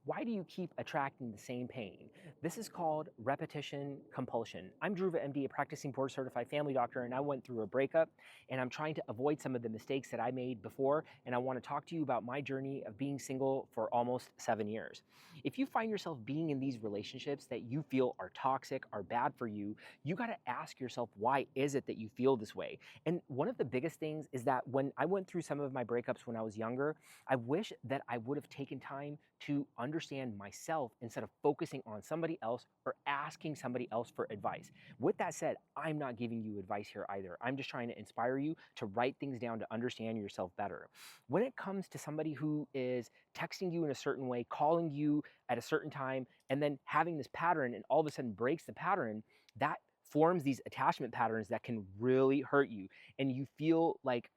Why do you keep attracting the same pain? This is called repetition compulsion. I'm Dhruva, MD, a practicing board certified family doctor, and I went through a breakup and I'm trying to avoid some of the mistakes that I made before. And I want to talk to you about my journey of being single for almost 7 years. If you find yourself being in these relationships that you feel are toxic, are bad for you, you got to ask yourself, why is it that you feel this way? And one of the biggest things is that when I went through some of my breakups when I was younger, I wish that I would have taken time to understand myself instead of focusing on somebody else or asking somebody else for advice. With that said, I'm not giving you advice here either. I'm just trying to inspire you to write things down to understand yourself better. When it comes to somebody who is texting you in a certain way, calling you at a certain time, and then having this pattern and all of a sudden breaks the pattern, that forms these attachment patterns that can really hurt you. And you feel like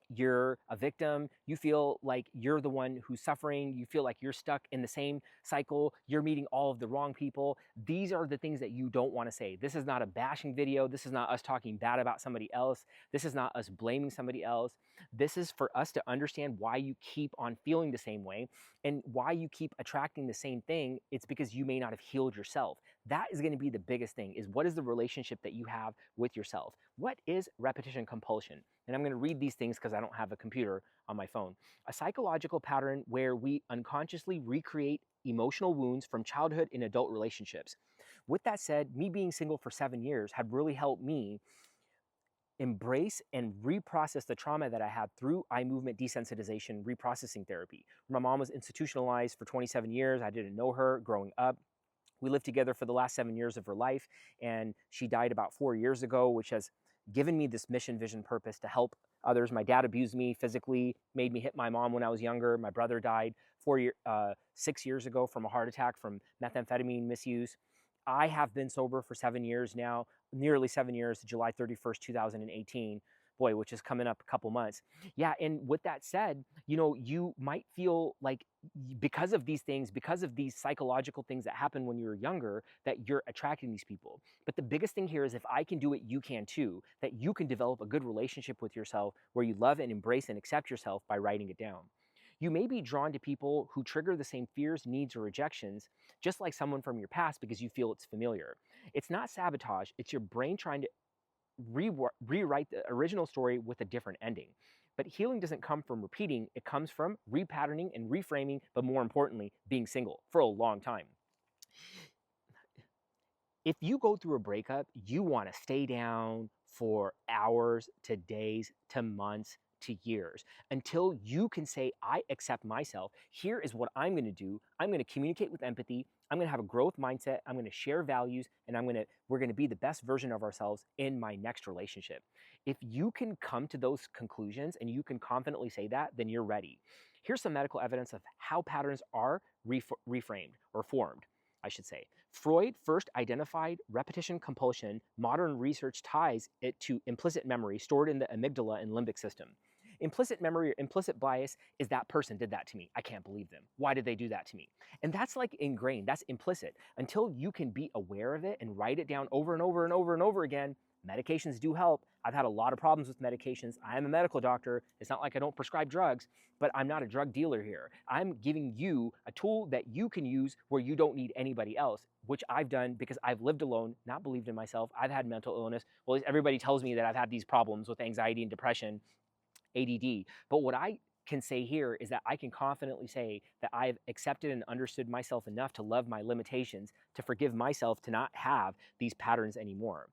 you're a victim, you feel like you're the one who's suffering, you feel like you're stuck in the same cycle, you're meeting all of the wrong people. These are the things that you don't want to say. This is not a bashing video. This is not us talking bad about somebody else. This is not us blaming somebody else. This is for us to understand why you keep on feeling the same way and why you keep attracting the same thing. It's because you may not have healed yourself. That is going to be the biggest thing, is what is the relationship that you have with yourself? What is repetition compulsion? And I'm going to read these things because I don't have a computer on my phone. A psychological pattern where we unconsciously recreate emotional wounds from childhood in adult relationships. With that said, me being single for 7 years had really helped me embrace and reprocess the trauma that I had through eye movement desensitization reprocessing therapy. My mom was institutionalized for 27 years. I didn't know her growing up. We lived together for the last 7 years of her life, and she died about 4 years ago, which has given me this mission, vision, purpose to help others. My dad abused me physically, made me hit my mom when I was younger. My brother died 6 years ago from a heart attack from methamphetamine misuse. I have been sober for 7 years now, nearly 7 years, July 31st, 2018. Boy, which is coming up a couple months. Yeah, and with that said, you might feel like because of these things, because of these psychological things that happen when you're younger, that you're attracting these people. But the biggest thing here is, if I can do it, you can too, that you can develop a good relationship with yourself where you love and embrace and accept yourself by writing it down. You may be drawn to people who trigger the same fears, needs, or rejections, just like someone from your past, because you feel it's familiar. It's not sabotage, it's your brain trying to rewrite the original story with a different ending. But healing doesn't come from repeating, it comes from repatterning and reframing, but more importantly, being single for a long time. If you go through a breakup, you want to stay down for hours to days to months to years until you can say, I accept myself. Here is what I'm going to do. I'm going to communicate with empathy. I'm going to have a growth mindset. I'm going to share values, and we're going to be the best version of ourselves in my next relationship. If you can come to those conclusions and you can confidently say that, then you're ready. Here's some medical evidence of how patterns are reframed or formed, I should say. Freud first identified repetition compulsion. Modern research ties it to implicit memory stored in the amygdala and limbic system. Implicit memory or implicit bias is, that person did that to me. I can't believe them. Why did they do that to me? And that's like ingrained. That's implicit. Until you can be aware of it and write it down over and over and over and over again, medications do help. I've had a lot of problems with medications. I am a medical doctor. It's not like I don't prescribe drugs, but I'm not a drug dealer here. I'm giving you a tool that you can use where you don't need anybody else, which I've done because I've lived alone, not believed in myself. I've had mental illness. Well, everybody tells me that I've had these problems with anxiety and depression, ADD. But what I can say here is that I can confidently say that I've accepted and understood myself enough to love my limitations, to forgive myself, to not have these patterns anymore.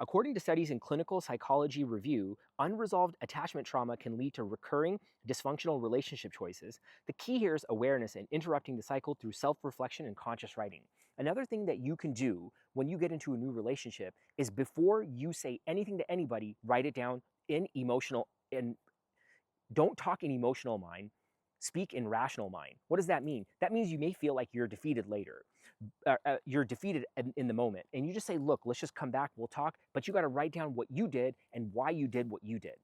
According to studies in Clinical Psychology Review, unresolved attachment trauma can lead to recurring dysfunctional relationship choices. The key here is awareness and interrupting the cycle through self-reflection and conscious writing. Another thing that you can do when you get into a new relationship is, before you say anything to anybody, write it down in emotional, and don't talk in emotional mind, speak in rational mind. What does that mean? That means you may feel like you're defeated later. You're defeated in the moment. And you just say, look, let's just come back, we'll talk. But you got to write down what you did and why you did what you did.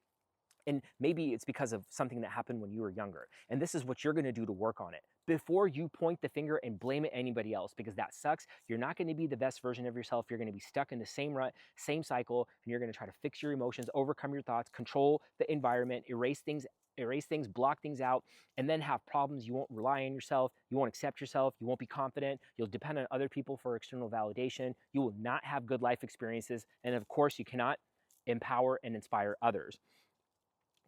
And maybe it's because of something that happened when you were younger. And this is what you're going to do to work on it before you point the finger and blame it anybody else, because that sucks. You're not going to be the best version of yourself. You're going to be stuck in the same rut, same cycle, and you're going to try to fix your emotions, overcome your thoughts, control the environment, erase things erase things, block things out, and then have problems. You won't rely on yourself. You won't accept yourself. You won't be confident. You'll depend on other people for external validation. You will not have good life experiences. And of course, you cannot empower and inspire others.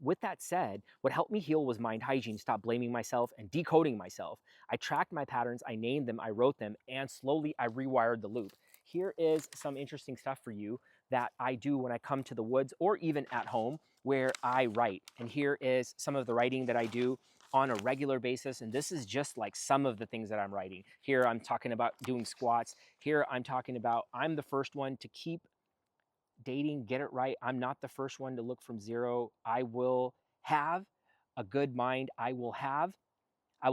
With that said, what helped me heal was mind hygiene, stop blaming myself and decoding myself. I tracked my patterns, I named them, I wrote them, and slowly I rewired the loop. Here is some interesting stuff for you that I do when I come to the woods or even at home where I write. And here is some of the writing that I do on a regular basis. And this is just like some of the things that I'm writing. Here I'm talking about doing squats. Here I'm talking about I'm the first one to keep dating, get it right. I'm not the first one to look from zero. I will have a good mind. I will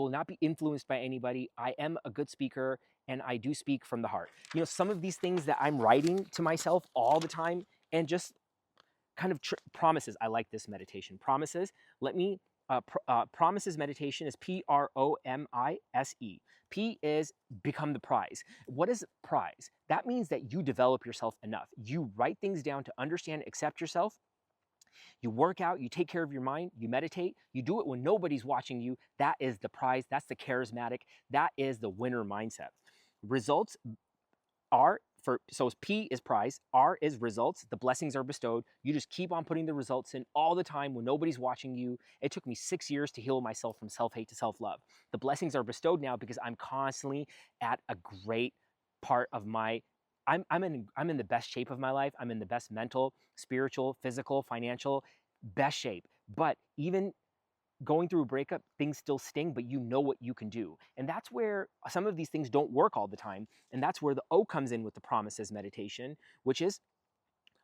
not be influenced by anybody. I am a good speaker and I do speak from the heart. You know, some of these things that I'm writing to myself all the time and just kind of promises. I like this meditation. Promises. Let me, promises meditation is Promise. P is become the prize. What is prize? That means that you develop yourself enough. You write things down to understand, accept yourself. You work out, you take care of your mind, you meditate, you do it when nobody's watching you. That is the prize. That's the charismatic. That is the winner mindset. Results are so P is prize, R is results, the blessings are bestowed. You just keep on putting the results in all the time when nobody's watching you. It took me 6 years to heal myself from self-hate to self-love. The blessings are bestowed now because I'm constantly at a great part of my, I'm in the best shape of my life. I'm in the best mental, spiritual, physical, financial, best shape. But even going through a breakup, things still sting, but you know what you can do. And that's where some of these things don't work all the time. And that's where the O comes in with the promises meditation, which is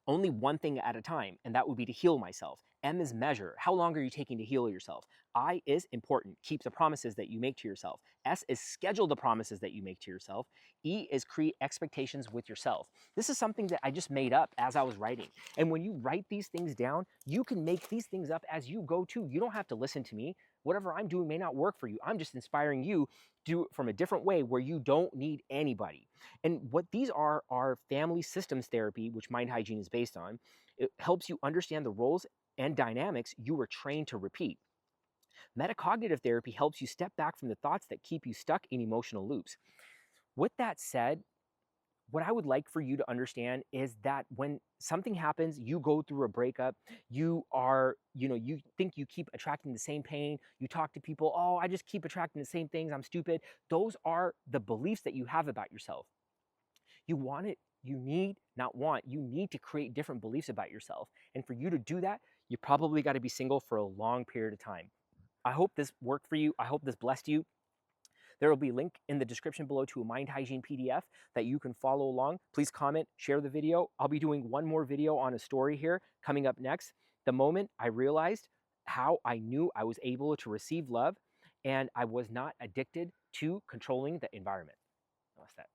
only one thing at a time, and that would be to heal myself. M is measure. How long are you taking to heal yourself? I is important. Keep the promises that you make to yourself. S is schedule the promises that you make to yourself. E is create expectations with yourself. This is something that I just made up as I was writing. And when you write these things down, you can make these things up as you go too. You don't have to listen to me. Whatever I'm doing may not work for you. I'm just inspiring you to do it from a different way where you don't need anybody. And what these are family systems therapy, which mind hygiene is based on. It helps you understand the roles and dynamics you were trained to repeat. Metacognitive therapy helps you step back from the thoughts that keep you stuck in emotional loops. With that said, what I would like for you to understand is that when something happens, you go through a breakup, you think you keep attracting the same pain, you talk to people, oh, I just keep attracting the same things, I'm stupid. Those are the beliefs that you have about yourself. You want it, you need, not want, you need to create different beliefs about yourself. And for you to do that, you probably got to be single for a long period of time. I hope this worked for you. I hope this blessed you. There will be a link in the description below to a mind hygiene PDF that you can follow along. Please comment, share the video. I'll be doing one more video on a story here coming up next. The moment I realized how I knew I was able to receive love and I was not addicted to controlling the environment. That's that.